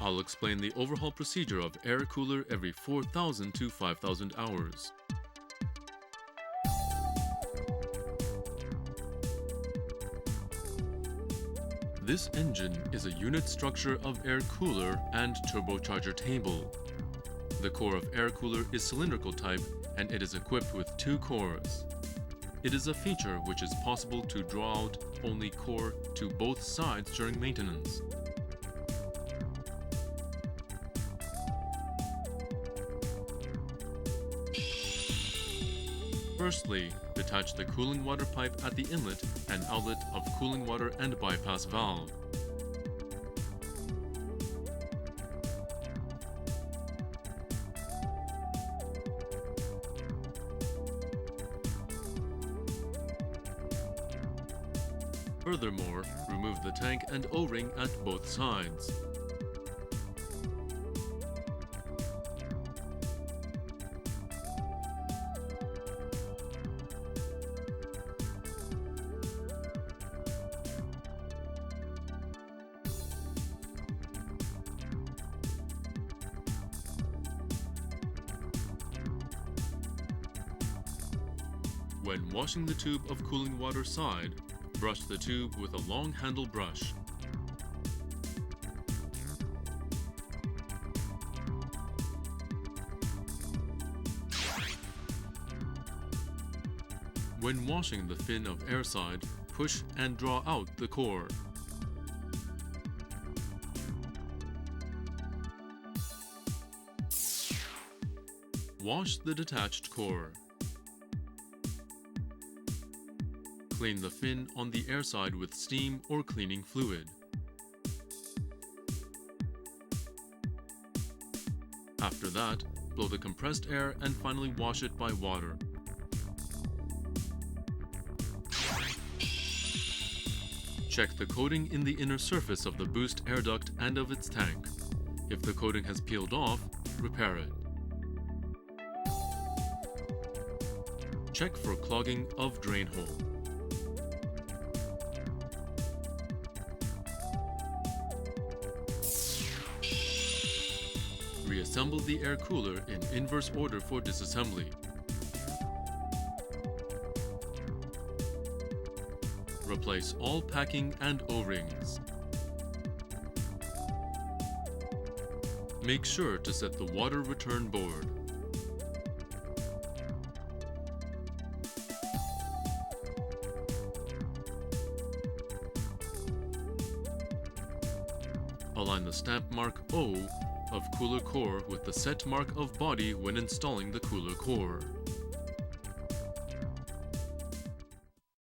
I'll explain the overhaul procedure of air cooler every 4,000 to 5,000 hours. This engine is a unit structure of air cooler and turbocharger table. The core of air cooler is cylindrical type and it is equipped with 2 cores. It is a feature which is possible to draw out only core to both sides during maintenance. Firstly, detach the cooling water pipe at the inlet and outlet of cooling water and bypass valve. Furthermore, remove the tank and O-ring at both sides. When washing the tube of cooling water side, brush the tube with a long handle brush. When washing the fin of airside, push and draw out the core. Wash the detached core. Clean the fin on the airside with steam or cleaning fluid. After that, blow the compressed air and finally wash it by water. Check the coating in the inner surface of the boost air duct and of its tank. If the coating has peeled off, repair it. Check for clogging of drain hole. Reassemble the air cooler in inverse order for disassembly. Replace all packing and O-rings. Make sure to set the water return board. Align the stamp mark O of cooler core with the set mark of body when installing the cooler core.